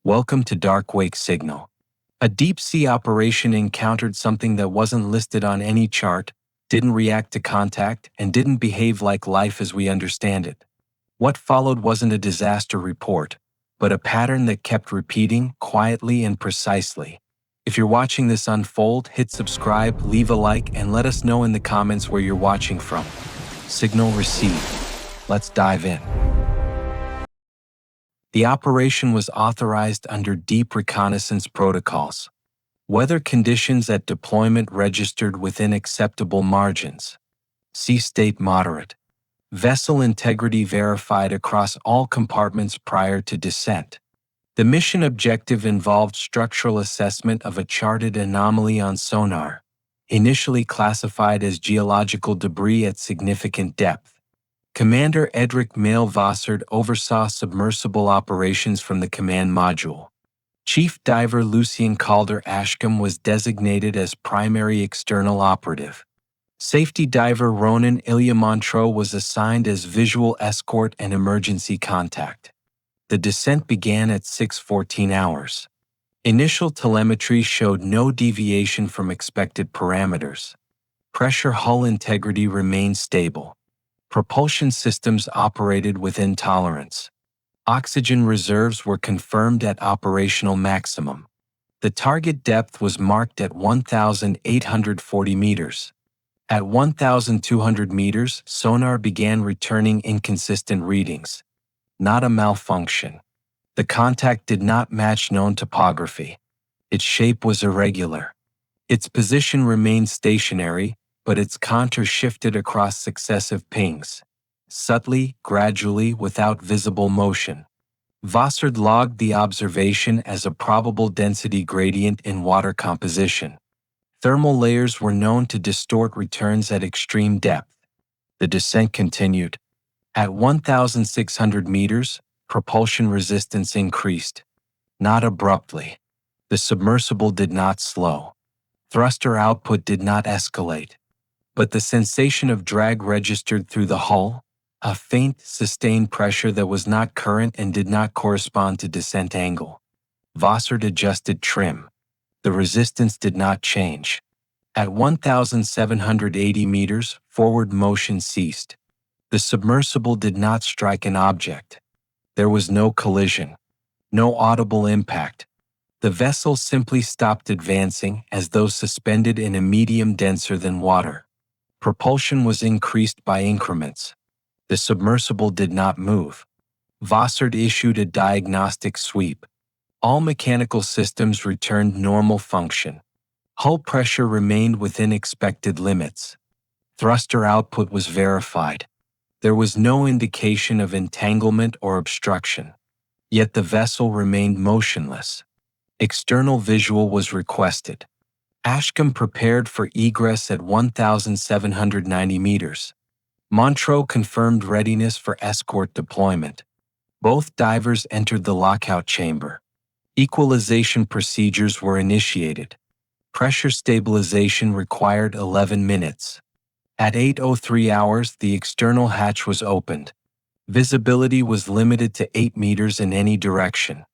Welcome to Darkwake Signal. A deep-sea operation encountered something that wasn't listed on any chart, didn't react to contact, and didn't behave like life as we understand it. What followed wasn't a disaster report, but a pattern that kept repeating quietly and precisely. If you're watching this unfold, hit subscribe, leave a like, and let us know in the comments where you're watching from. Signal received. Let's dive in. The operation was authorized under deep reconnaissance protocols. Weather conditions at deployment registered within acceptable margins. Sea state moderate. Vessel integrity verified across all compartments prior to descent. The mission objective involved structural assessment of a charted anomaly on sonar, initially classified as geological debris at significant depth. Commander Edric Vassard oversaw submersible operations from the command module. Chief Diver Lucien Calder Ashcombe was designated as primary external operative. Safety diver Ronan Ilya Montreux was assigned as visual escort and emergency contact. The descent began at 6:14 hours. Initial telemetry showed no deviation from expected parameters. Pressure hull integrity remained stable. Propulsion systems operated within tolerance. Oxygen reserves were confirmed at operational maximum. The target depth was marked at 1,840 meters. At 1,200 meters, sonar began returning inconsistent readings. Not a malfunction. The contact did not match known topography. Its shape was irregular. Its position remained stationary, but its contour shifted across successive pings. Subtly, gradually, without visible motion. Vassard logged the observation as a probable density gradient in water composition. Thermal layers were known to distort returns at extreme depth. The descent continued. At 1,600 meters, propulsion resistance increased. Not abruptly. The submersible did not slow. Thruster output did not escalate. But the sensation of drag registered through the hull, a faint, sustained pressure that was not current and did not correspond to descent angle. Vassard adjusted trim. The resistance did not change. At 1,780 meters, forward motion ceased. The submersible did not strike an object. There was no collision. No audible impact. The vessel simply stopped advancing as though suspended in a medium denser than water. Propulsion was increased by increments. The submersible did not move. Vassard issued a diagnostic sweep. All mechanical systems returned normal function. Hull pressure remained within expected limits. Thruster output was verified. There was no indication of entanglement or obstruction. Yet the vessel remained motionless. External visual was requested. Ashcombe prepared for egress at 1,790 meters. Montreux confirmed readiness for escort deployment. Both divers entered the lockout chamber. Equalization procedures were initiated. Pressure stabilization required 11 minutes. At 8:03 hours, the external hatch was opened. Visibility was limited to 8 meters in any direction.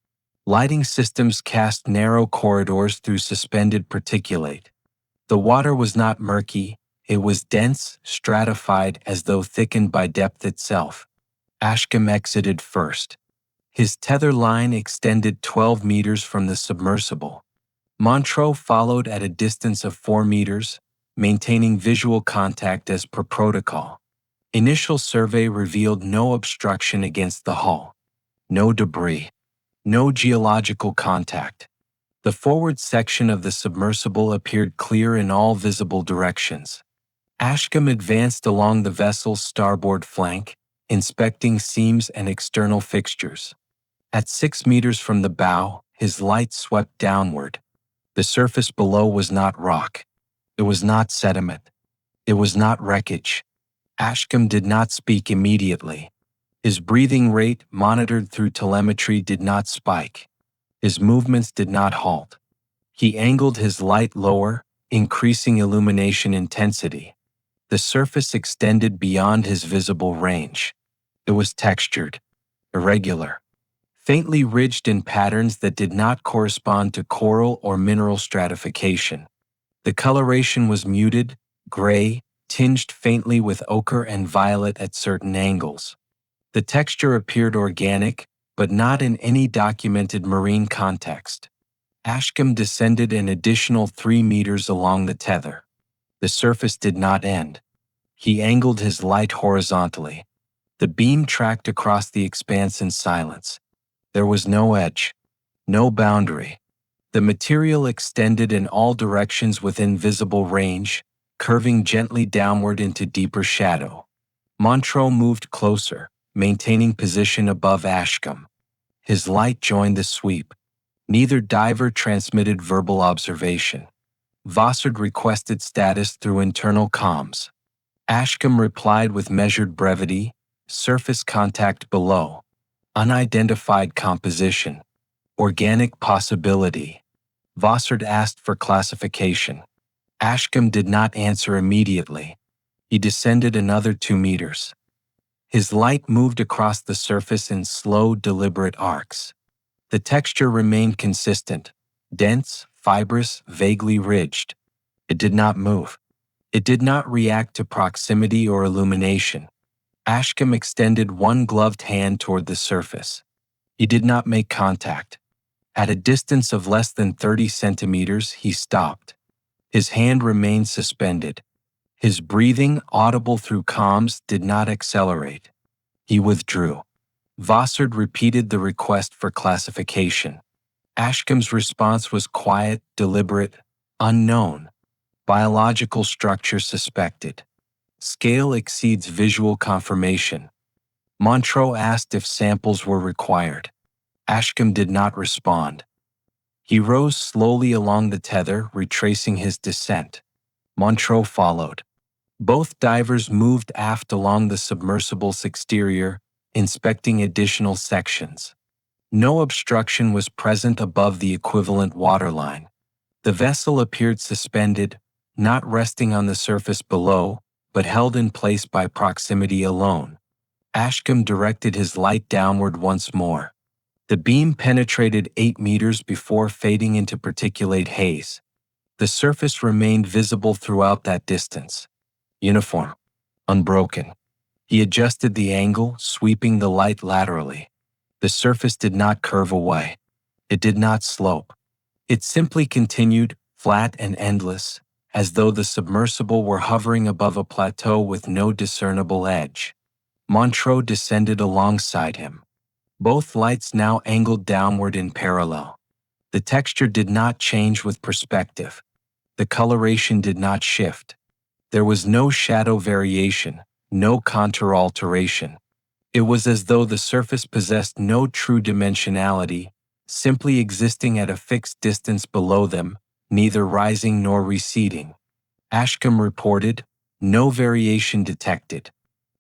Lighting systems cast narrow corridors through suspended particulate. The water was not murky, it was dense, stratified as though thickened by depth itself. Ashcombe exited first. His tether line extended 12 meters from the submersible. Montreux followed at a distance of 4 meters, maintaining visual contact as per protocol. Initial survey revealed no obstruction against the hull. No debris. No geological contact. The forward section of the submersible appeared clear in all visible directions. Ashcombe advanced along the vessel's starboard flank, inspecting seams and external fixtures. At 6 meters from the bow, his light swept downward. The surface below was not rock. It was not sediment. It was not wreckage. Ashcombe did not speak immediately. His breathing rate, monitored through telemetry, did not spike. His movements did not halt. He angled his light lower, increasing illumination intensity. The surface extended beyond his visible range. It was textured, irregular, faintly ridged in patterns that did not correspond to coral or mineral stratification. The coloration was muted, gray, tinged faintly with ochre and violet at certain angles. The texture appeared organic, but not in any documented marine context. Ashcombe descended an additional 3 meters along the tether. The surface did not end. He angled his light horizontally. The beam tracked across the expanse in silence. There was no edge, no boundary. The material extended in all directions within visible range, curving gently downward into deeper shadow. Montreux moved closer, maintaining position above Ashcombe. His light joined the sweep. Neither diver transmitted verbal observation. Vossard requested status through internal comms. Ashcombe replied with measured brevity, surface contact below. Unidentified composition. Organic possibility. Vossard asked for classification. Ashcombe did not answer immediately. He descended another 2 meters. His light moved across the surface in slow, deliberate arcs. The texture remained consistent, dense, fibrous, vaguely ridged. It did not move. It did not react to proximity or illumination. Ashcombe extended one gloved hand toward the surface. He did not make contact. At a distance of less than 30 centimeters, he stopped. His hand remained suspended. His breathing, audible through comms, did not accelerate. He withdrew. Vossard repeated the request for classification. Ashcombe's response was quiet, deliberate, unknown. Biological structure suspected. Scale exceeds visual confirmation. Montreux asked if samples were required. Ashcombe did not respond. He rose slowly along the tether, retracing his descent. Montreux followed. Both divers moved aft along the submersible's exterior, inspecting additional sections. No obstruction was present above the equivalent waterline. The vessel appeared suspended, not resting on the surface below, but held in place by proximity alone. Ashcombe directed his light downward once more. The beam penetrated 8 meters before fading into particulate haze. The surface remained visible throughout that distance. Uniform. Unbroken. He adjusted the angle, sweeping the light laterally. The surface did not curve away. It did not slope. It simply continued, flat and endless, as though the submersible were hovering above a plateau with no discernible edge. Montreux descended alongside him. Both lights now angled downward in parallel. The texture did not change with perspective. The coloration did not shift. There was no shadow variation, no contour alteration. It was as though the surface possessed no true dimensionality, simply existing at a fixed distance below them, neither rising nor receding. Ashcombe reported, "No variation detected.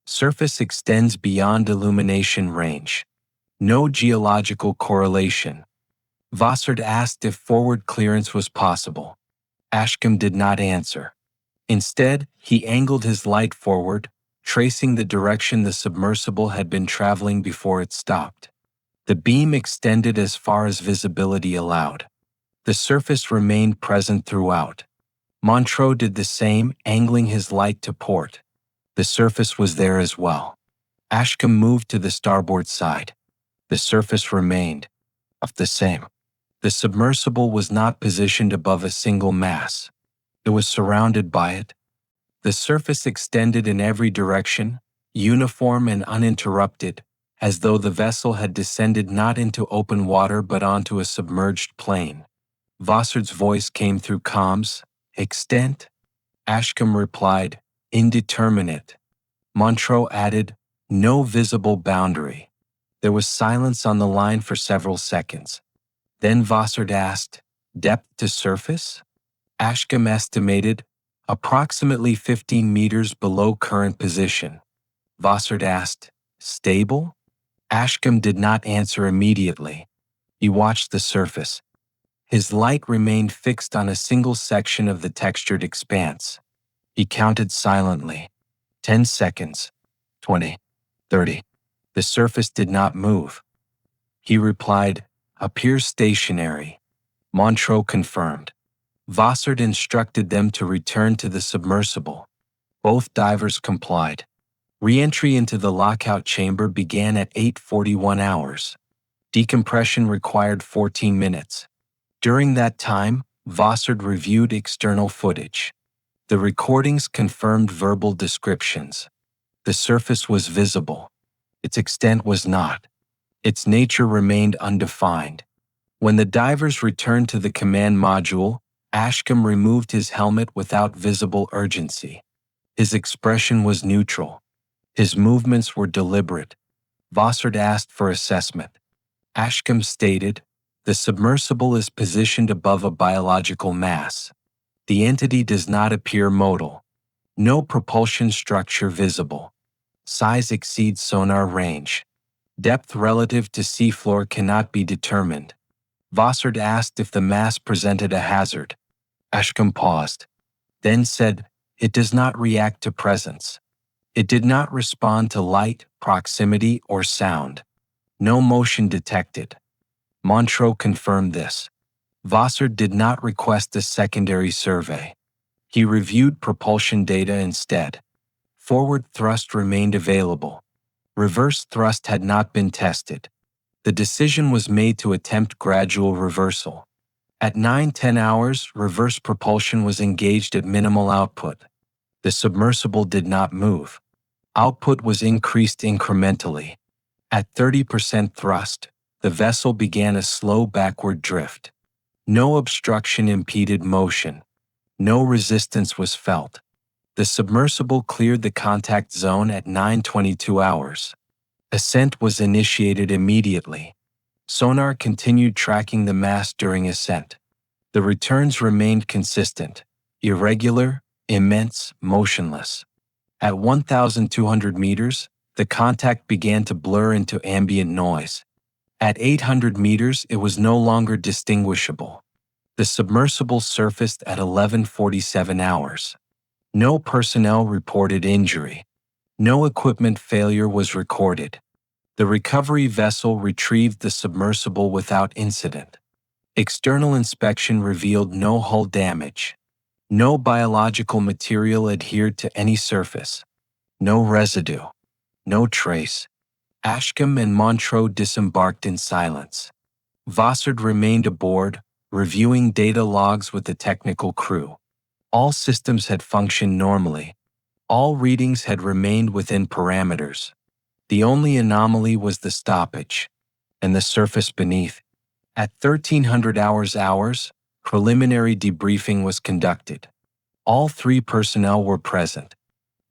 Surface extends beyond illumination range. No geological correlation." Vossard asked if forward clearance was possible. Ashcombe did not answer. Instead, he angled his light forward, tracing the direction the submersible had been traveling before it stopped. The beam extended as far as visibility allowed. The surface remained present throughout. Montreux did the same, angling his light to port. The surface was there as well. Ashcombe moved to the starboard side. The surface remained the same. The submersible was not positioned above a single mass. It was surrounded by it. The surface extended in every direction, uniform and uninterrupted, as though the vessel had descended not into open water but onto a submerged plain. Vossard's voice came through comms. "Extent?" Ashcombe replied, "Indeterminate." Montreux added, "No visible boundary." There was silence on the line for several seconds. Then Vossard asked, "Depth to surface?" Ashcombe estimated, approximately 15 meters below current position. Vossard asked, "Stable?" Ashcombe did not answer immediately. He watched the surface. His light remained fixed on a single section of the textured expanse. He counted silently. 10 seconds. 20. 30. The surface did not move. He replied, "Appears stationary." Montreux confirmed. Vossard instructed them to return to the submersible. Both divers complied. Re-entry into the lockout chamber began at 8:41 hours. Decompression required 14 minutes. During that time, Vossard reviewed external footage. The recordings confirmed verbal descriptions. The surface was visible. Its extent was not. Its nature remained undefined. When the divers returned to the command module, Ashcombe removed his helmet without visible urgency. His expression was neutral. His movements were deliberate. Vossard asked for assessment. Ashcombe stated, "The submersible is positioned above a biological mass. The entity does not appear modal. No propulsion structure visible. Size exceeds sonar range. Depth relative to seafloor cannot be determined." Vossard asked if the mass presented a hazard. Ashcombe paused, then said, "It does not react to presence. It did not respond to light, proximity, or sound. No motion detected." Montreux confirmed this. Vossard did not request a secondary survey. He reviewed propulsion data instead. Forward thrust remained available. Reverse thrust had not been tested. The decision was made to attempt gradual reversal. At 9:10 hours, reverse propulsion was engaged at minimal output. The submersible did not move. Output was increased incrementally. At 30% thrust, the vessel began a slow backward drift. No obstruction impeded motion. No resistance was felt. The submersible cleared the contact zone at 9:22 hours. Ascent was initiated immediately. Sonar continued tracking the mass during ascent. The returns remained consistent, irregular, immense, motionless. At 1,200 meters, the contact began to blur into ambient noise. At 800 meters, it was no longer distinguishable. The submersible surfaced at 11:47 hours. No personnel reported injury. No equipment failure was recorded. The recovery vessel retrieved the submersible without incident. External inspection revealed no hull damage. No biological material adhered to any surface. No residue. No trace. Ashcombe and Montreux disembarked in silence. Vossard remained aboard, reviewing data logs with the technical crew. All systems had functioned normally. All readings had remained within parameters. The only anomaly was the stoppage and the surface beneath. At 1300 hours, preliminary debriefing was conducted. All three personnel were present.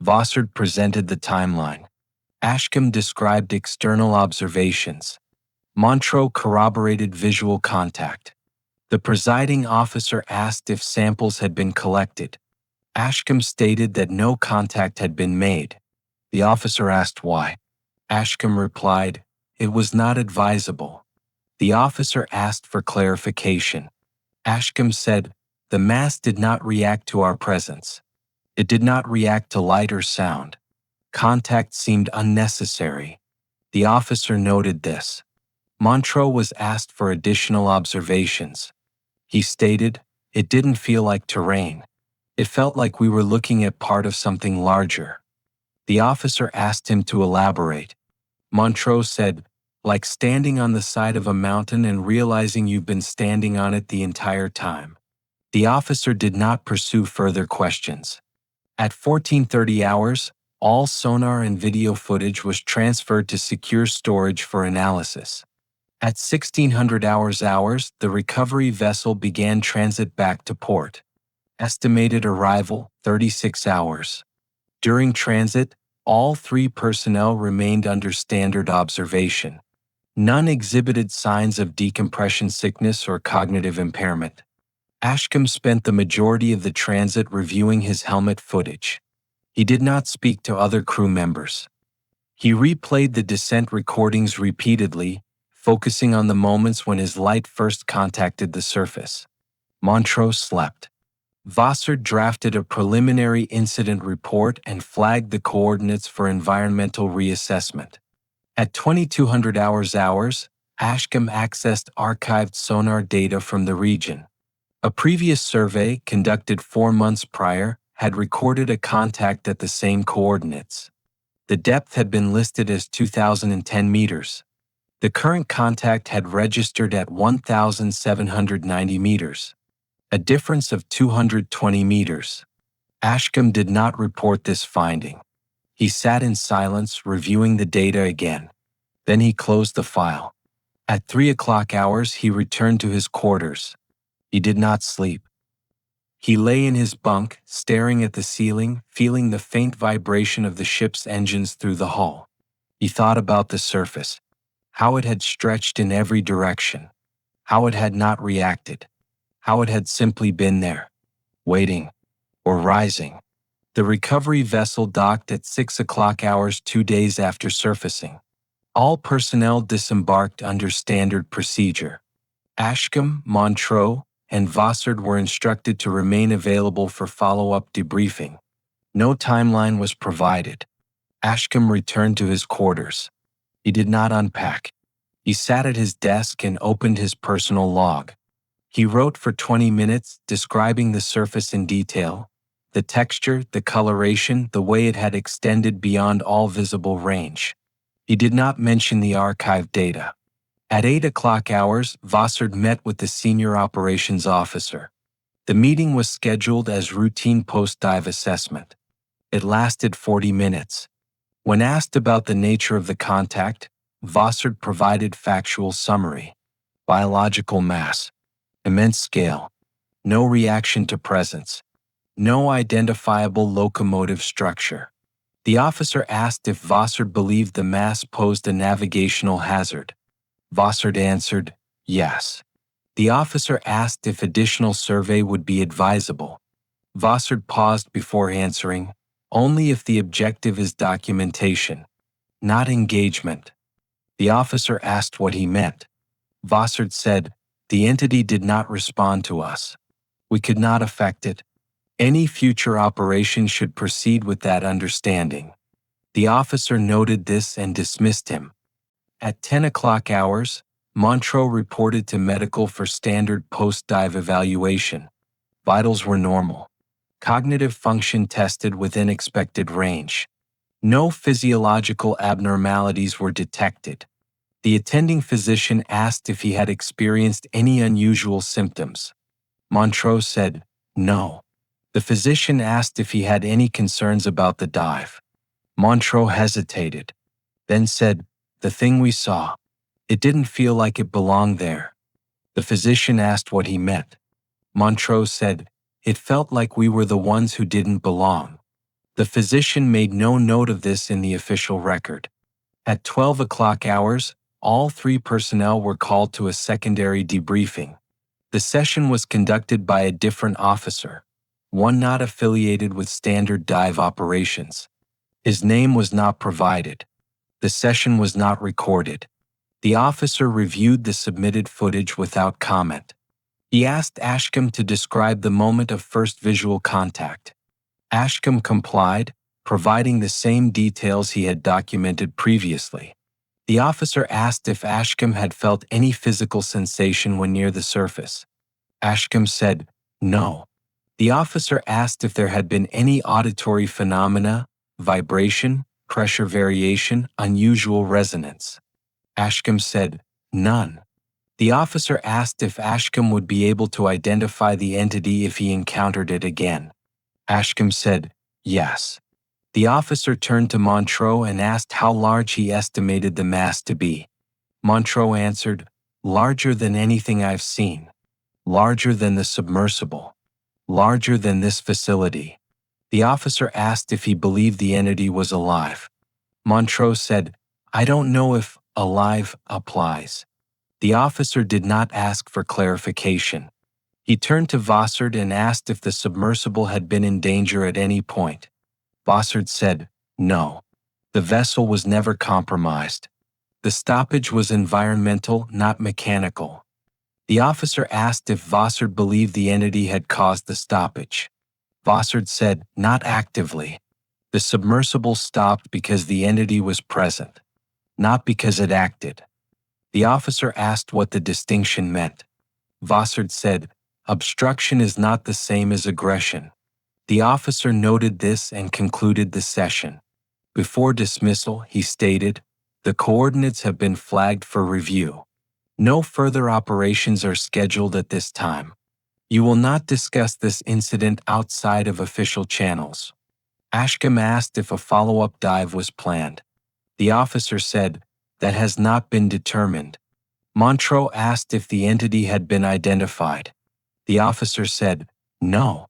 Vossard presented the timeline. Ashcombe described external observations. Montreux corroborated visual contact. The presiding officer asked if samples had been collected. Ashcombe stated that no contact had been made. The officer asked why. Ashcombe replied, "It was not advisable." The officer asked for clarification. Ashcombe said, "The mass did not react to our presence. It did not react to light or sound. Contact seemed unnecessary." The officer noted this. Montreux was asked for additional observations. He stated, "It didn't feel like terrain. It felt like we were looking at part of something larger." The officer asked him to elaborate. Montreux said, "Like standing on the side of a mountain and realizing you've been standing on it the entire time." The officer did not pursue further questions. At 14:30 hours, all sonar and video footage was transferred to secure storage for analysis. At 1600 hours, the recovery vessel began transit back to port. Estimated arrival, 36 hours. During transit, all three personnel remained under standard observation. None exhibited signs of decompression sickness or cognitive impairment. Ashcombe spent the majority of the transit reviewing his helmet footage. He did not speak to other crew members. He replayed the descent recordings repeatedly, focusing on the moments when his light first contacted the surface. Montreux slept. Vossard drafted a preliminary incident report and flagged the coordinates for environmental reassessment. At 2200 hours, Ashcombe accessed archived sonar data from the region. A previous survey, conducted 4 months prior, had recorded a contact at the same coordinates. The depth had been listed as 2,010 meters. The current contact had registered at 1,790 meters, a difference of 220 meters. Ashcombe did not report this finding. He sat in silence, reviewing the data again. Then he closed the file. At 3 o'clock hours, he returned to his quarters. He did not sleep. He lay in his bunk, staring at the ceiling, feeling the faint vibration of the ship's engines through the hull. He thought about the surface, how it had stretched in every direction, how it had not reacted, how it had simply been there, waiting, or rising. The recovery vessel docked at 6 o'clock hours 2 days after surfacing. All personnel disembarked under standard procedure. Ashcombe, Montreux, and Vossard were instructed to remain available for follow-up debriefing. No timeline was provided. Ashcombe returned to his quarters. He did not unpack. He sat at his desk and opened his personal log. He wrote for 20 minutes, describing the surface in detail, the texture, the coloration, the way it had extended beyond all visible range. He did not mention the archive data. At 8 o'clock hours, Vossard met with the senior operations officer. The meeting was scheduled as routine post-dive assessment. It lasted 40 minutes. When asked about the nature of the contact, Vossard provided factual summary. Biological mass. Immense scale. No reaction to presence. No identifiable locomotive structure. The officer asked if Vossard believed the mass posed a navigational hazard. Vossard answered, yes. The officer asked if additional survey would be advisable. Vossard paused before answering, only if the objective is documentation, not engagement. The officer asked what he meant. Vossard said, the entity did not respond to us. We could not affect it. Any future operation should proceed with that understanding. The officer noted this and dismissed him. At 10 o'clock hours, Montreux reported to medical for standard post-dive evaluation. Vitals were normal. Cognitive function tested within expected range. No physiological abnormalities were detected. The attending physician asked if he had experienced any unusual symptoms. Montreux said, no. The physician asked if he had any concerns about the dive. Montreux hesitated, then said, the thing we saw. It didn't feel like it belonged there. The physician asked what he meant. Montreux said, it felt like we were the ones who didn't belong. The physician made no note of this in the official record. At 12 o'clock hours, all 3 personnel were called to a secondary debriefing. The session was conducted by a different officer, one not affiliated with standard dive operations. His name was not provided. The session was not recorded. The officer reviewed the submitted footage without comment. He asked Ashcombe to describe the moment of first visual contact. Ashcombe complied, providing the same details he had documented previously. The officer asked if Ashcombe had felt any physical sensation when near the surface. Ashcombe said, no. The officer asked if there had been any auditory phenomena, vibration, pressure variation, unusual resonance. Ashcombe said, none. The officer asked if Ashcombe would be able to identify the entity if he encountered it again. Ashcombe said, yes. The officer turned to Montreux and asked how large he estimated the mass to be. Montreux answered, larger than anything I've seen. Larger than the submersible. Larger than this facility. The officer asked if he believed the entity was alive. Montreux said, I don't know if alive applies. The officer did not ask for clarification. He turned to Vossard and asked if the submersible had been in danger at any point. Vossard said, no. The vessel was never compromised. The stoppage was environmental, not mechanical. The officer asked if Vossard believed the entity had caused the stoppage. Vossard said, not actively. The submersible stopped because the entity was present, not because it acted. The officer asked what the distinction meant. Vossard said, "Obstruction is not the same as aggression." The officer noted this and concluded the session. Before dismissal, he stated, "The coordinates have been flagged for review. No further operations are scheduled at this time. You will not discuss this incident outside of official channels." Ashcombe asked if a follow-up dive was planned. The officer said, "That has not been determined." Montreux asked if the entity had been identified. The officer said, "No."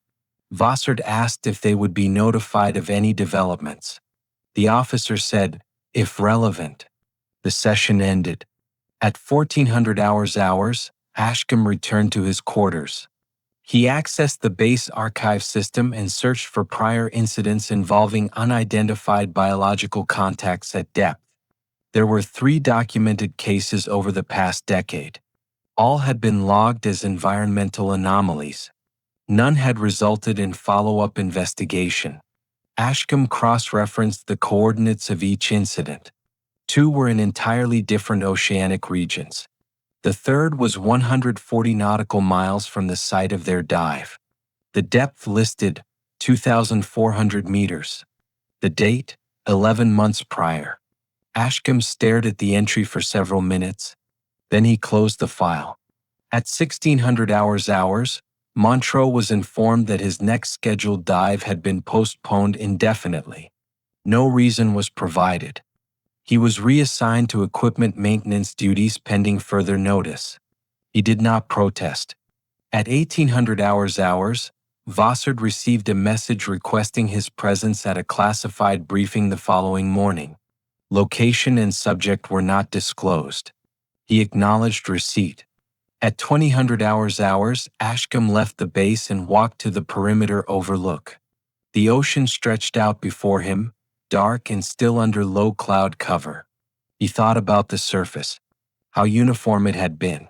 Vossard asked if they would be notified of any developments. The officer said, "If relevant." The session ended. At 1400 hours, Ashcombe returned to his quarters. He accessed the base archive system and searched for prior incidents involving unidentified biological contacts at depth. There were 3 documented cases over the past decade. All had been logged as environmental anomalies. None had resulted in follow-up investigation. Ashcombe cross-referenced the coordinates of each incident. 2 were in entirely different oceanic regions. The third was 140 nautical miles from the site of their dive. The depth listed, 2,400 meters. The date, 11 months prior. Ashcombe stared at the entry for several minutes. Then he closed the file. At 1600 hours, Montreux was informed that his next scheduled dive had been postponed indefinitely. No reason was provided. He was reassigned to equipment maintenance duties pending further notice. He did not protest. At 1800 hours, Vossard received a message requesting his presence at a classified briefing the following morning. Location and subject were not disclosed. He acknowledged receipt. At 2000 hours, Ashcombe left the base and walked to the perimeter overlook. The ocean stretched out before him, dark and still under low cloud cover. He thought about the surface, how uniform it had been,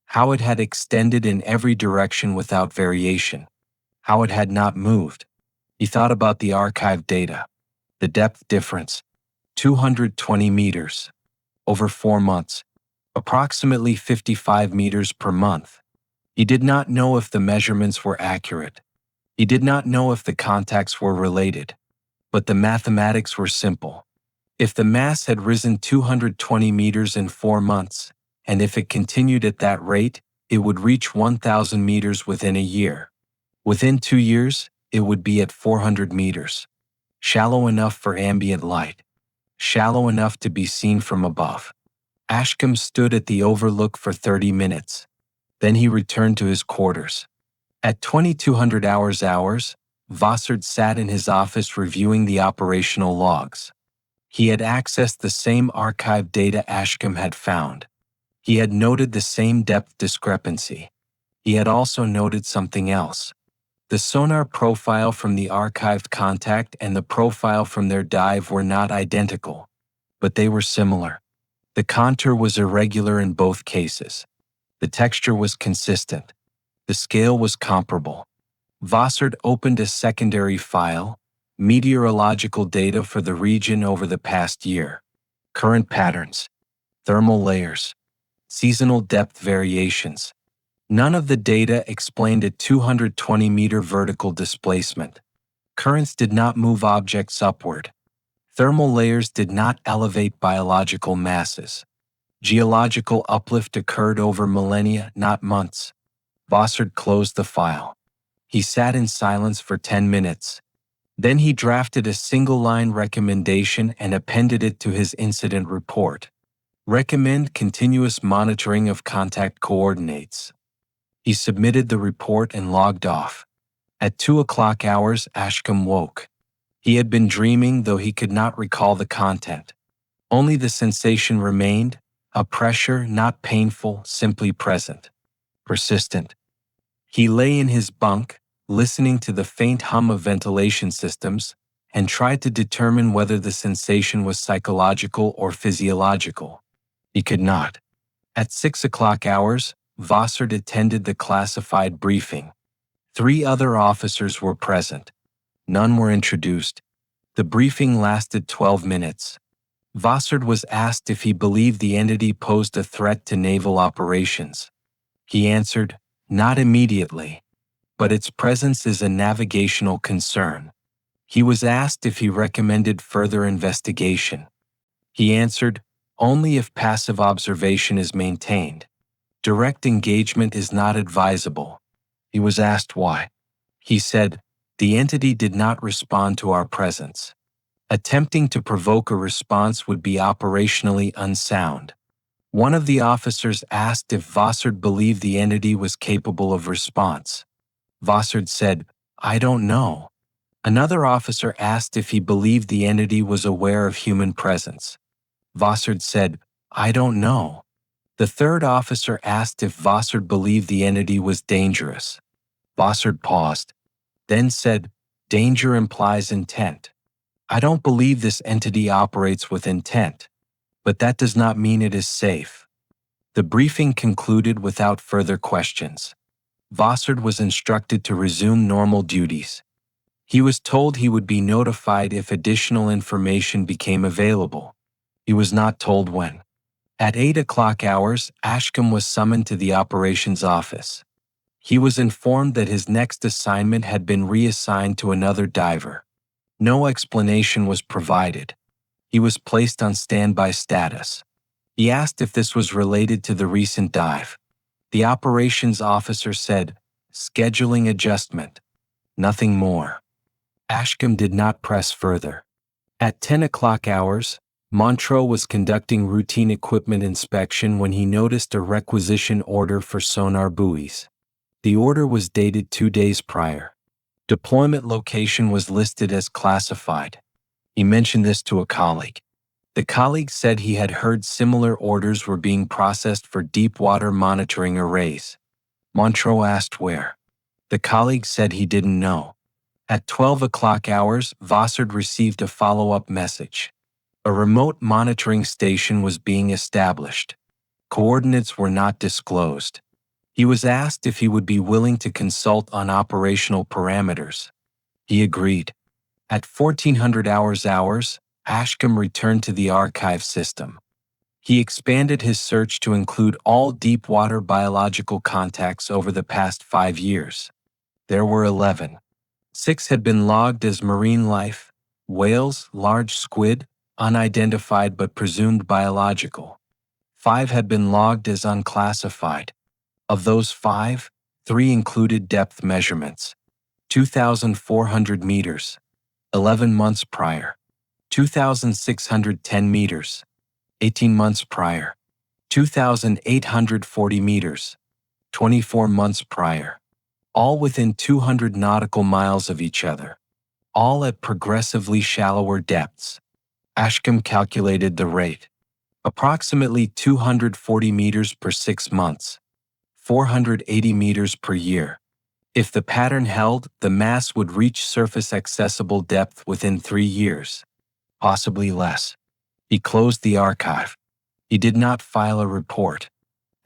how it had extended in every direction without variation, how it had not moved. He thought about the archive data, the depth difference, 220 meters, over 4 months, approximately 55 meters per month. He did not know if the measurements were accurate. He did not know if the contacts were related. But the mathematics were simple. If the mass had risen 220 meters in 4 months, and if it continued at that rate, it would reach 1,000 meters within a year. Within 2 years, it would be at 400 meters. Shallow enough for ambient light. Shallow enough to be seen from above. Ashcombe stood at the overlook for 30 minutes. Then he returned to his quarters. At 2200 hours, Vossard sat in his office reviewing the operational logs. He had accessed the same archive data Ashcombe had found. He had noted the same depth discrepancy. He had also noted something else. The sonar profile from the archived contact and the profile from their dive were not identical, but they were similar. The contour was irregular in both cases. The texture was consistent. The scale was comparable. Vossard opened a secondary file, meteorological data for the region over the past year. Current patterns, thermal layers, seasonal depth variations. None of the data explained a 220-meter vertical displacement. Currents did not move objects upward. Thermal layers did not elevate biological masses. Geological uplift occurred over millennia, not months. Vossard closed the file. He sat in silence for 10 minutes. Then he drafted a single-line recommendation and appended it to his incident report. Recommend continuous monitoring of contact coordinates. He submitted the report and logged off. At 2:00 hours, Ashcombe woke. He had been dreaming, though he could not recall the content. Only the sensation remained, a pressure not painful, simply present. Persistent. He lay in his bunk, listening to the faint hum of ventilation systems, and tried to determine whether the sensation was psychological or physiological. He could not. At 6:00 hours, Vossard attended the classified briefing. 3 other officers were present. None were introduced. The briefing lasted 12 minutes. Vossard was asked if he believed the entity posed a threat to naval operations. He answered, "Not immediately, but its presence is a navigational concern." He was asked if he recommended further investigation. He answered, "Only if passive observation is maintained. Direct engagement is not advisable." He was asked why. He said, "The entity did not respond to our presence. Attempting to provoke a response would be operationally unsound." One of the officers asked if Vossard believed the entity was capable of response. Vossard said, "I don't know." Another officer asked if he believed the entity was aware of human presence. Vossard said, "I don't know." The third officer asked if Vossard believed the entity was dangerous. Vossard paused, then said, "Danger implies intent. I don't believe this entity operates with intent, but that does not mean it is safe." The briefing concluded without further questions. Vossard was instructed to resume normal duties. He was told he would be notified if additional information became available. He was not told when. At 8 o'clock hours, Ashcombe was summoned to the operations office. He was informed that his next assignment had been reassigned to another diver. No explanation was provided. He was placed on standby status. He asked if this was related to the recent dive. The operations officer said, "Scheduling adjustment." Nothing more. Ashcombe did not press further. At 10 o'clock hours, Montreux was conducting routine equipment inspection when he noticed a requisition order for sonar buoys. The order was dated 2 days prior. Deployment location was listed as classified. He mentioned this to a colleague. The colleague said he had heard similar orders were being processed for deep water monitoring arrays. Montreux asked where. The colleague said he didn't know. At 12 o'clock hours, Vossard received a follow-up message. A remote monitoring station was being established. Coordinates were not disclosed. He was asked if he would be willing to consult on operational parameters. He agreed. At 1400 hours, Ashcombe returned to the archive system. He expanded his search to include all deep-water biological contacts over the past 5 years. There were 11. 6 had been logged as marine life: whales, large squid, unidentified but presumed biological. 5 had been logged as unclassified. Of those 5, 3 included depth measurements: 2,400 meters, 11 months prior; 2,610 meters, 18 months prior; 2,840 meters, 24 months prior. All within 200 nautical miles of each other. All at progressively shallower depths. Ashcombe calculated the rate. Approximately 240 meters per 6 months. 480 meters per year. If the pattern held, the mass would reach surface accessible depth within 3 years. Possibly less. He closed the archive. He did not file a report.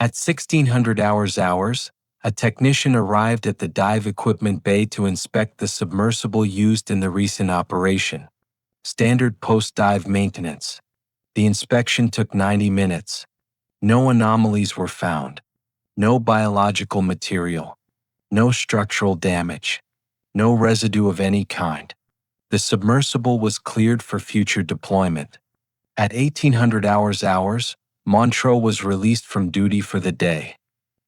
At 1600 hours, a technician arrived at the dive equipment bay to inspect the submersible used in the recent operation. Standard post-dive maintenance. The inspection took 90 minutes. No anomalies were found. No biological material. No structural damage. No residue of any kind. The submersible was cleared for future deployment. At 1800 hours, Montreux was released from duty for the day.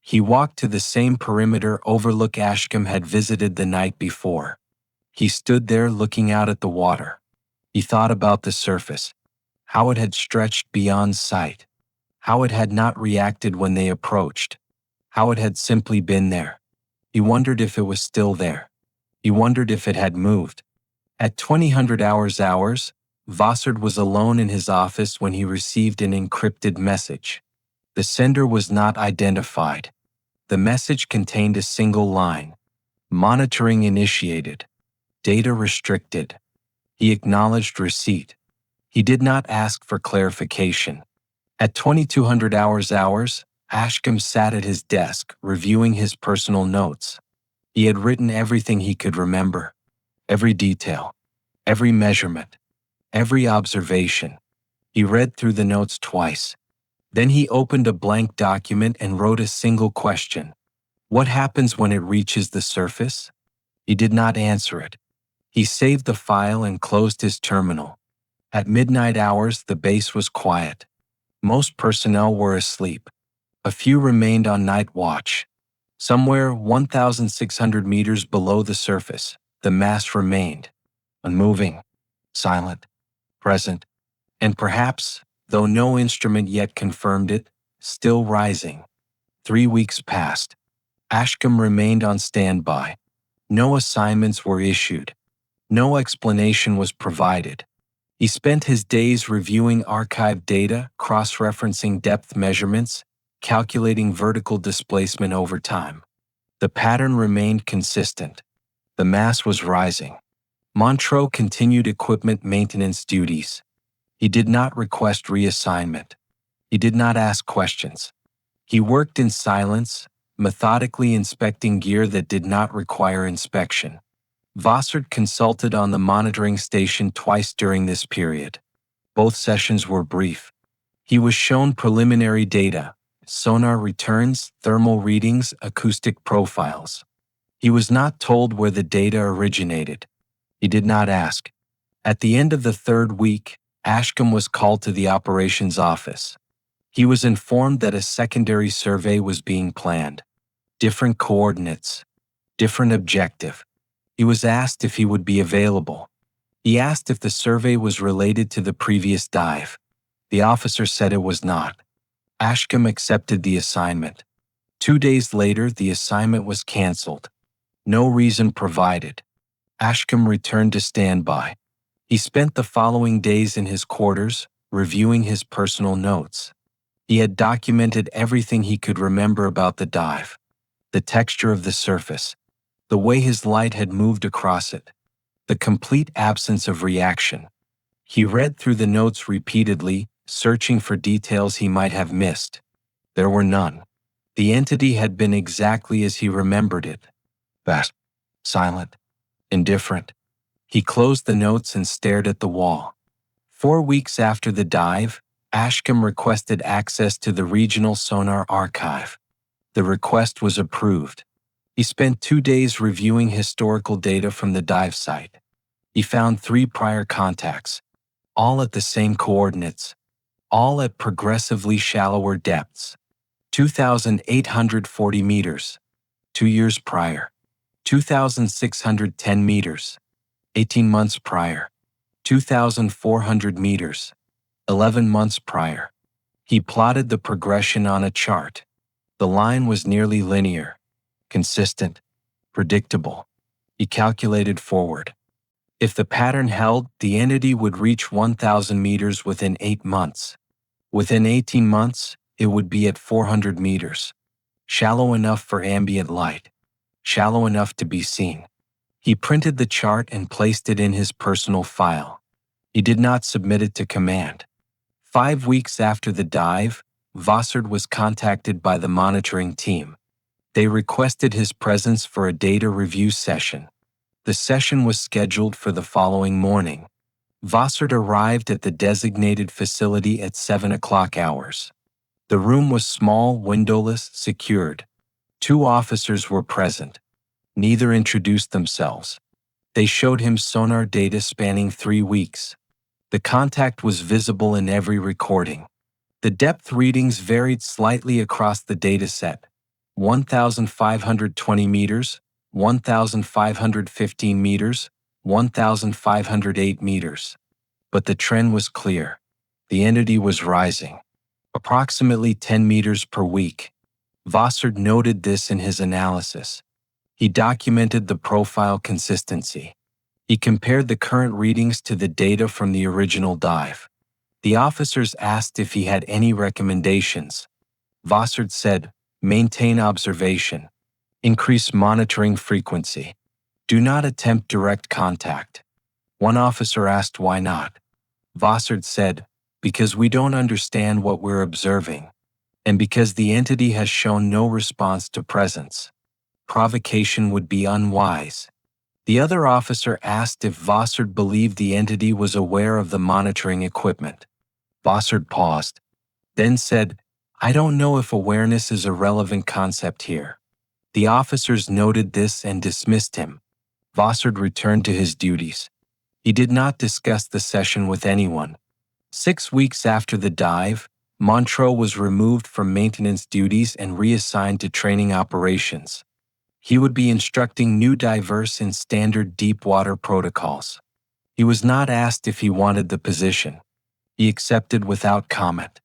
He walked to the same perimeter overlook Ashcombe had visited the night before. He stood there looking out at the water. He thought about the surface, how it had stretched beyond sight, how it had not reacted when they approached, how it had simply been there. He wondered if it was still there. He wondered if it had moved. At 2000 hours, Vossard was alone in his office when he received an encrypted message. The sender was not identified. The message contained a single line: monitoring initiated. Data restricted. He acknowledged receipt. He did not ask for clarification. At 2200 hours, Ashcombe sat at his desk, reviewing his personal notes. He had written everything he could remember. Every detail. Every measurement. Every observation. He read through the notes twice. Then he opened a blank document and wrote a single question. What happens when it reaches the surface? He did not answer it. He saved the file and closed his terminal. At midnight hours, the base was quiet. Most personnel were asleep. A few remained on night watch. Somewhere 1,600 meters below the surface, the mass remained, unmoving, silent, present, and perhaps, though no instrument yet confirmed it, still rising. 3 weeks passed. Ashcombe remained on standby. No assignments were issued. No explanation was provided. He spent his days reviewing archived data, cross-referencing depth measurements, calculating vertical displacement over time. The pattern remained consistent. The mass was rising. Montreux continued equipment maintenance duties. He did not request reassignment. He did not ask questions. He worked in silence, methodically inspecting gear that did not require inspection. Vossard consulted on the monitoring station twice during this period. Both sessions were brief. He was shown preliminary data, sonar returns, thermal readings, acoustic profiles. He was not told where the data originated. He did not ask. At the end of the 3rd week, Ashcombe was called to the operations office. He was informed that a secondary survey was being planned. Different coordinates, different objective. He was asked if he would be available. He asked if the survey was related to the previous dive. The officer said it was not. Ashcombe accepted the assignment. 2 days later, the assignment was canceled. No reason provided. Ashcombe returned to standby. He spent the following days in his quarters, reviewing his personal notes. He had documented everything he could remember about the dive. The texture of the surface, the way his light had moved across it, the complete absence of reaction. He read through the notes repeatedly, searching for details he might have missed. There were none. The entity had been exactly as he remembered it. Vast, silent, indifferent. He closed the notes and stared at the wall. 4 weeks after the dive, Ashcombe requested access to the regional sonar archive. The request was approved. He spent 2 days reviewing historical data from the dive site. He found 3 prior contacts, all at the same coordinates, all at progressively shallower depths. 2,840 meters, 2 years prior. 2,610 meters, 18 months prior. 2,400 meters, 11 months prior. He plotted the progression on a chart. The line was nearly linear, consistent, predictable. He calculated forward. If the pattern held, the entity would reach 1,000 meters within 8 months. Within 18 months, it would be at 400 meters. Shallow enough for ambient light. Shallow enough to be seen. He printed the chart and placed it in his personal file. He did not submit it to command. 5 weeks after the dive, Vossard was contacted by the monitoring team. They requested his presence for a data review session. The session was scheduled for the following morning. Vossard arrived at the designated facility at 7 o'clock hours. The room was small, windowless, secured. 2 officers were present. Neither introduced themselves. They showed him sonar data spanning 3 weeks. The contact was visible in every recording. The depth readings varied slightly across the dataset: 1,520 meters, 1,515 meters, 1,508 meters. But the trend was clear. The entity was rising, approximately 10 meters per week. Vossard noted this in his analysis. He documented the profile consistency. He compared the current readings to the data from the original dive. The officers asked if he had any recommendations. Vossard said, maintain observation. Increase monitoring frequency. Do not attempt direct contact. One officer asked why not. Vossard said, because we don't understand what we're observing, and because the entity has shown no response to presence. Provocation would be unwise. The other officer asked if Vossard believed the entity was aware of the monitoring equipment. Vossard paused, then said, I don't know if awareness is a relevant concept here. The officers noted this and dismissed him. Vossard returned to his duties. He did not discuss the session with anyone. 6 weeks after the dive, Montreux was removed from maintenance duties and reassigned to training operations. He would be instructing new divers in standard deep water protocols. He was not asked if he wanted the position. He accepted without comment.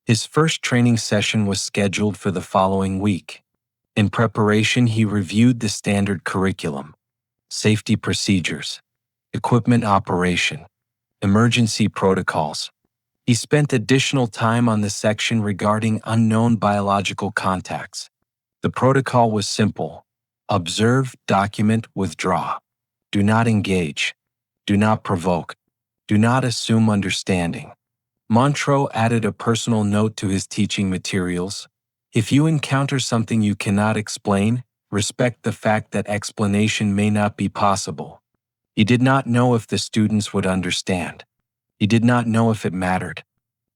His first training session was scheduled for the following week. In preparation, he reviewed the standard curriculum, safety procedures, equipment operation, emergency protocols. He spent additional time on the section regarding unknown biological contacts. The protocol was simple: observe, document, withdraw. Do not engage. Do not provoke. Do not assume understanding. Montreux added a personal note to his teaching materials. If you encounter something you cannot explain, respect the fact that explanation may not be possible. He did not know if the students would understand. He did not know if it mattered.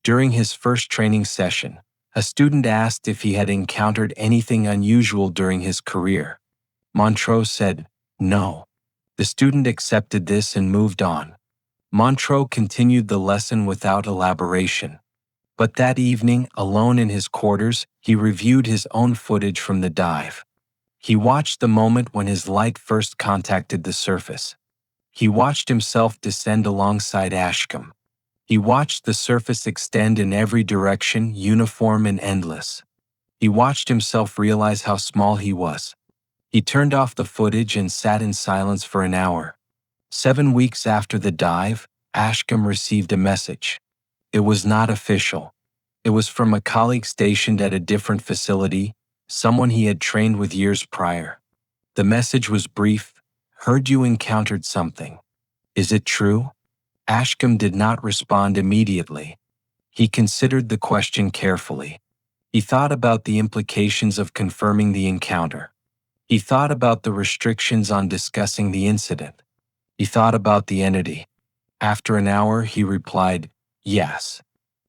During his first training session, a student asked if he had encountered anything unusual during his career. Montreux said, no. The student accepted this and moved on. Montreux continued the lesson without elaboration. But that evening, alone in his quarters, he reviewed his own footage from the dive. He watched the moment when his light first contacted the surface. He watched himself descend alongside Ashcombe. He watched the surface extend in every direction, uniform and endless. He watched himself realize how small he was. He turned off the footage and sat in silence for an hour. 7 weeks after the dive, Ashcombe received a message. It was not official. It was from a colleague stationed at a different facility, someone he had trained with years prior. The message was brief: heard you encountered something. Is it true? Ashcombe did not respond immediately. He considered the question carefully. He thought about the implications of confirming the encounter. He thought about the restrictions on discussing the incident. He thought about the entity. After an hour, he replied, yes.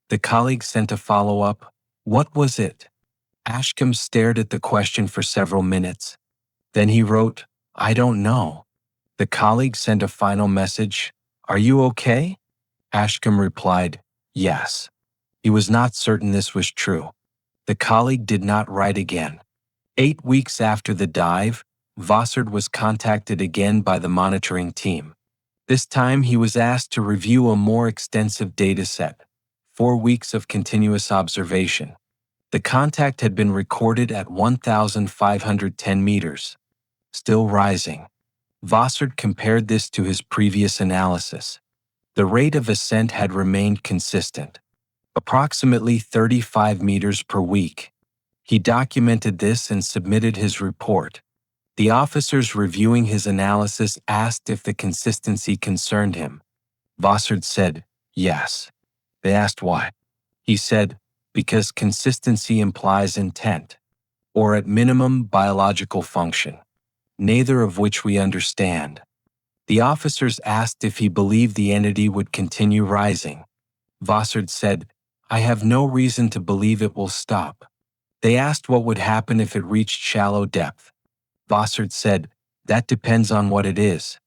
The colleague sent a follow-up. What was it? Ashcombe stared at the question for several minutes. Then he wrote, I don't know. The colleague sent a final message. Are you okay? Ashcombe replied, yes. He was not certain this was true. The colleague did not write again. 8 weeks after the dive, Vossard was contacted again by the monitoring team. This time he was asked to review a more extensive data set, 4 weeks of continuous observation. The contact had been recorded at 1,510 meters, still rising. Vossard compared this to his previous analysis. The rate of ascent had remained consistent, approximately 35 meters per week. He documented this and submitted his report. The officers reviewing his analysis asked if the consistency concerned him. Vossard said, yes. They asked why. He said, because consistency implies intent, or at minimum biological function, neither of which we understand. The officers asked if he believed the entity would continue rising. Vossard said, I have no reason to believe it will stop. They asked what would happen if it reached shallow depth. Vossard said, that depends on what it is,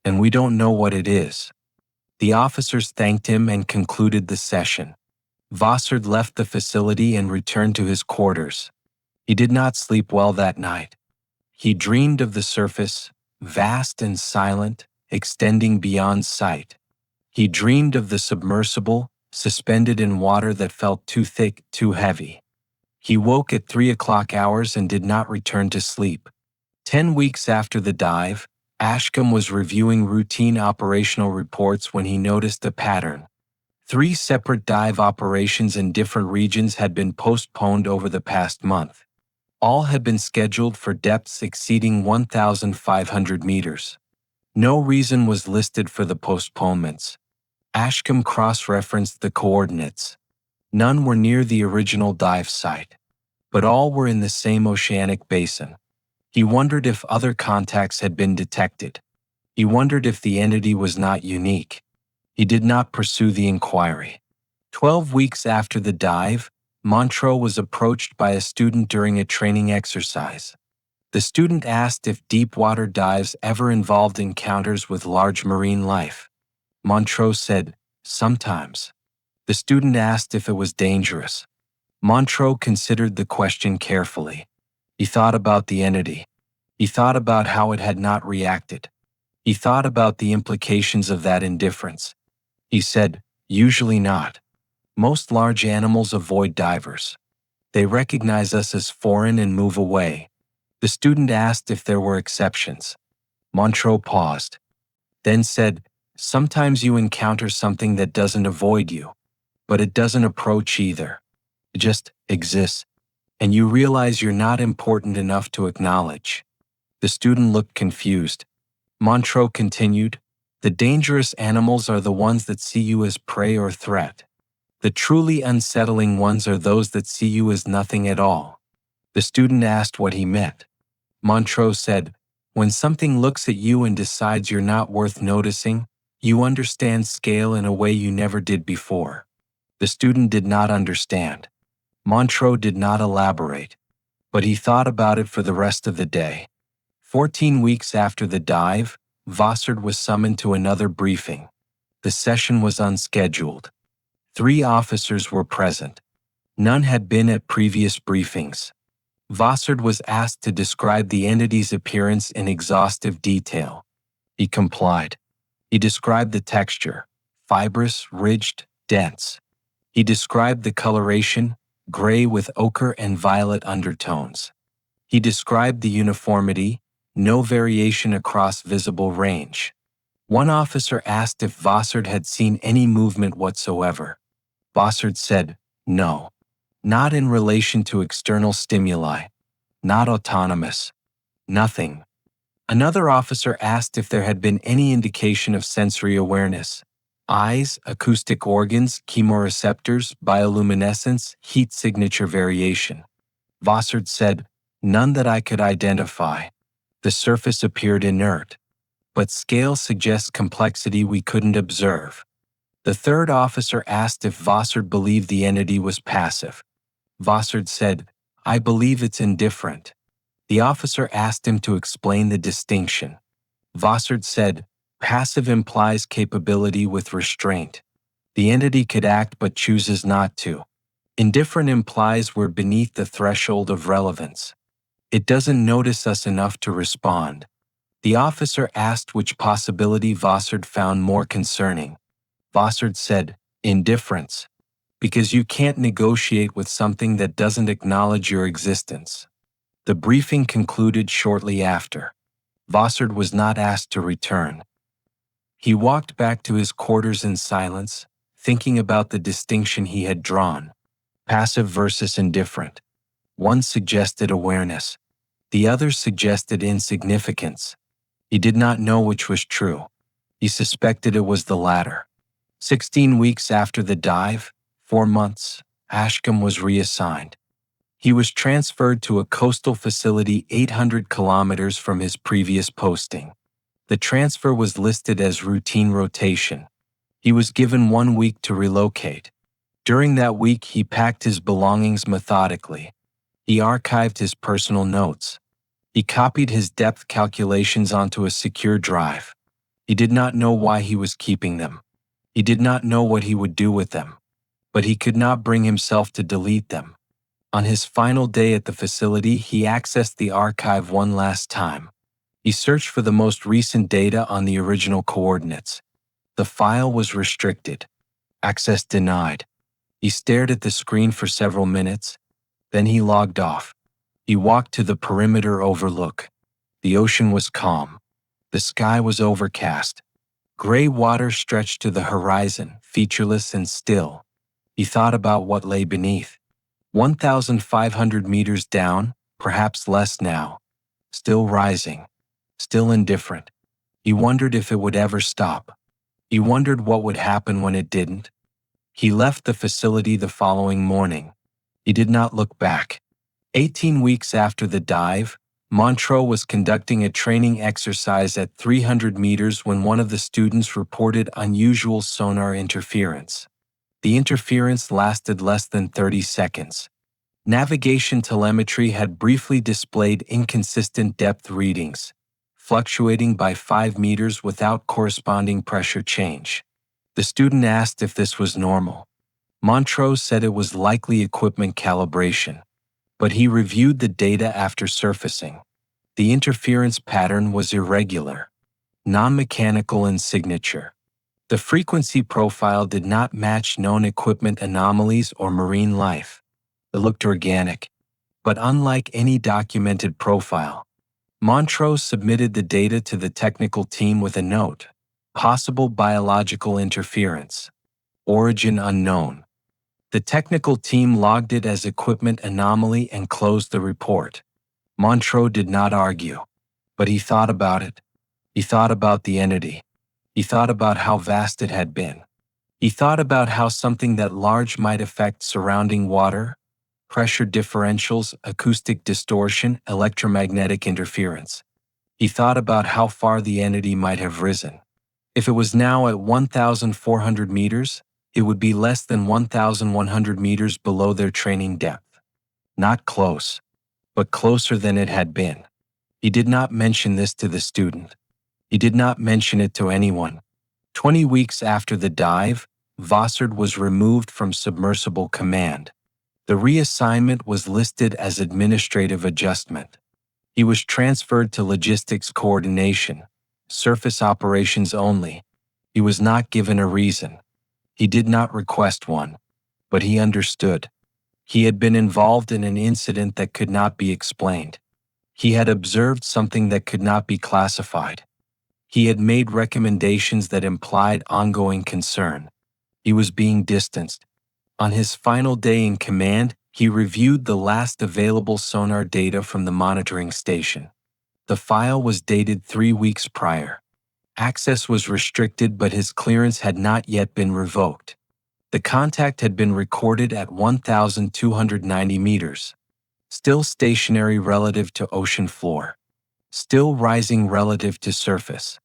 and we don't know what it is. The officers thanked him and concluded the session. Vossard left the facility and returned to his quarters. He did not sleep well that night. He dreamed of the surface, vast and silent, extending beyond sight. He dreamed of the submersible, suspended in water that felt too thick, too heavy. He woke at 3 o'clock hours and did not return to sleep. 10 weeks after the dive, Ashcombe was reviewing routine operational reports when he noticed a pattern. 3 separate dive operations in different regions had been postponed over the past month. All had been scheduled for depths exceeding 1,500 meters. No reason was listed for the postponements. Ashcombe cross-referenced the coordinates. None were near the original dive site, but all were in the same oceanic basin. He wondered if other contacts had been detected. He wondered if the entity was not unique. He did not pursue the inquiry. 12 weeks after the dive, Montreux was approached by a student during a training exercise. The student asked if deep-water dives ever involved encounters with large marine life. Montreux said, "Sometimes." The student asked if it was dangerous. Montreux considered the question carefully. He thought about the entity. He thought about how it had not reacted. He thought about the implications of that indifference. He said, "Usually not. Most large animals avoid divers. They recognize us as foreign and move away." The student asked if there were exceptions. Montreux paused, then said, "Sometimes you encounter something that doesn't avoid you, but it doesn't approach either. It just exists, and you realize you're not important enough to acknowledge." The student looked confused. Montreux continued, "The dangerous animals are the ones that see you as prey or threat. The truly unsettling ones are those that see you as nothing at all." The student asked what he meant. Montreux said, "When something looks at you and decides you're not worth noticing, you understand scale in a way you never did before." The student did not understand. Montreux did not elaborate, but he thought about it for the rest of the day. 14 weeks after the dive, Vossard was summoned to another briefing. The session was unscheduled. 3 officers were present. None had been at previous briefings. Vossard was asked to describe the entity's appearance in exhaustive detail. He complied. He described the texture, fibrous, ridged, dense. He described the coloration, gray with ochre and violet undertones. He described the uniformity, no variation across visible range. One officer asked if Vossard had seen any movement whatsoever. Vossard said, "No. Not in relation to external stimuli. Not autonomous. Nothing." Another officer asked if there had been any indication of sensory awareness. Eyes, acoustic organs, chemoreceptors, bioluminescence, heat signature variation. Vossard said, "None that I could identify. The surface appeared inert. But scale suggests complexity we couldn't observe." The third officer asked if Vossard believed the entity was passive. Vossard said, "I believe it's indifferent." The officer asked him to explain the distinction. Vossard said, "Passive implies capability with restraint. The entity could act but chooses not to. Indifferent implies we're beneath the threshold of relevance. It doesn't notice us enough to respond." The officer asked which possibility Vossard found more concerning. Vossard said, "Indifference. Because you can't negotiate with something that doesn't acknowledge your existence." The briefing concluded shortly after. Vossard was not asked to return. He walked back to his quarters in silence, thinking about the distinction he had drawn. Passive versus indifferent. One suggested awareness. The other suggested insignificance. He did not know which was true. He suspected it was the latter. 16 weeks after the dive, 4 months, Ashcombe was reassigned. He was transferred to a coastal facility 800 kilometers from his previous posting. The transfer was listed as routine rotation. He was given 1 week to relocate. During that week, he packed his belongings methodically. He archived his personal notes. He copied his depth calculations onto a secure drive. He did not know why he was keeping them. He did not know what he would do with them. But he could not bring himself to delete them. On his final day at the facility, he accessed the archive one last time. He searched for the most recent data on the original coordinates. The file was restricted. Access denied. He stared at the screen for several minutes. Then he logged off. He walked to the perimeter overlook. The ocean was calm. The sky was overcast. Gray water stretched to the horizon, featureless and still. He thought about what lay beneath. 1,500 meters down, perhaps less now. Still rising. Still indifferent. He wondered if it would ever stop. He wondered what would happen when it didn't. He left the facility the following morning. He did not look back. 18 weeks after the dive, Montreux was conducting a training exercise at 300 meters when one of the students reported unusual sonar interference. The interference lasted less than 30 seconds. Navigation telemetry had briefly displayed inconsistent depth readings, fluctuating by 5 meters without corresponding pressure change. The student asked if this was normal. Montrose said it was likely equipment calibration, but he reviewed the data after surfacing. The interference pattern was irregular, non-mechanical in signature. The frequency profile did not match known equipment anomalies or marine life. It looked organic, but unlike any documented profile. Montrose submitted the data to the technical team with a note: possible biological interference. Origin unknown. The technical team logged it as equipment anomaly and closed the report. Montrose did not argue, but he thought about it. He thought about the entity. He thought about how vast it had been. He thought about how something that large might affect surrounding water, pressure differentials, acoustic distortion, electromagnetic interference. He thought about how far the entity might have risen. If it was now at 1,400 meters, it would be less than 1,100 meters below their training depth. Not close, but closer than it had been. He did not mention this to the student. He did not mention it to anyone. 20 weeks after the dive, Vossard was removed from submersible command. The reassignment was listed as administrative adjustment. He was transferred to logistics coordination, surface operations only. He was not given a reason. He did not request one, but he understood. He had been involved in an incident that could not be explained. He had observed something that could not be classified. He had made recommendations that implied ongoing concern. He was being distanced. On his final day in command, he reviewed the last available sonar data from the monitoring station. The file was dated 3 weeks prior. Access was restricted, but his clearance had not yet been revoked. The contact had been recorded at 1,290 meters. Still stationary relative to ocean floor. Still rising relative to surface.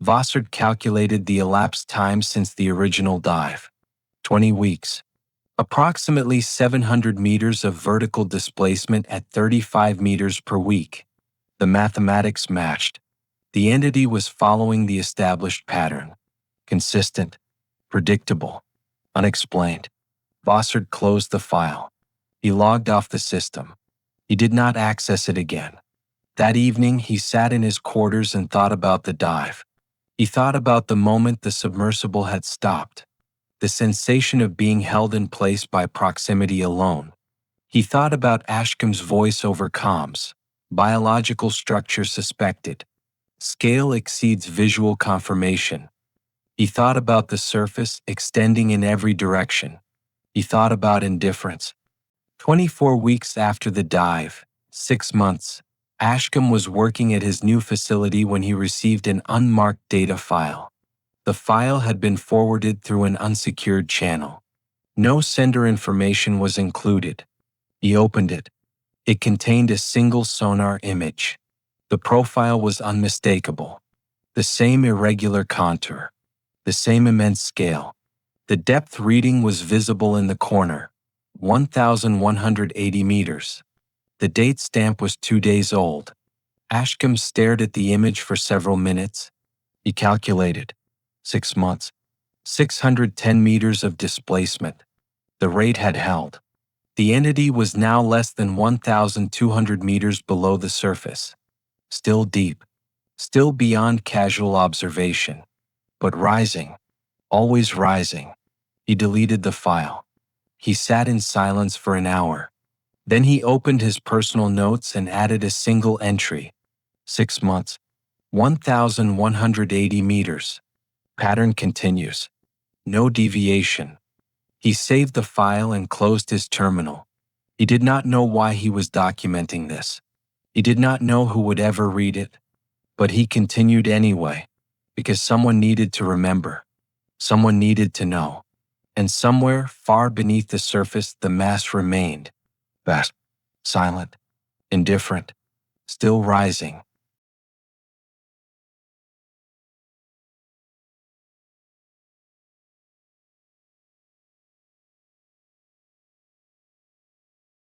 Vossard calculated the elapsed time since the original dive. 20 weeks. Approximately 700 meters of vertical displacement at 35 meters per week. The mathematics matched. The entity was following the established pattern. Consistent, predictable, unexplained. Vossard closed the file. He logged off the system. He did not access it again. That evening, he sat in his quarters and thought about the dive. He thought about the moment the submersible had stopped. The sensation of being held in place by proximity alone. He thought about Ashcombe's voice over comms. Biological structure suspected. Scale exceeds visual confirmation. He thought about the surface extending in every direction. He thought about indifference. 24 weeks after the dive, 6 months, Ashcombe was working at his new facility when he received an unmarked data file. The file had been forwarded through an unsecured channel. No sender information was included. He opened it. It contained a single sonar image. The profile was unmistakable. The same irregular contour. The same immense scale. The depth reading was visible in the corner. 1,180 meters. The date stamp was 2 days old. Ashcombe stared at the image for several minutes. He calculated. 6 months. 610 meters of displacement. The rate had held. The entity was now less than 1,200 meters below the surface. Still deep. Still beyond casual observation. But rising. Always rising. He deleted the file. He sat in silence for an hour. Then he opened his personal notes and added a single entry. 6 months. 1,180 meters. Pattern continues. No deviation. He saved the file and closed his terminal. He did not know why he was documenting this. He did not know who would ever read it. But he continued anyway, because someone needed to remember. Someone needed to know. And somewhere, far beneath the surface, the mass remained. Vast, silent, indifferent, still rising.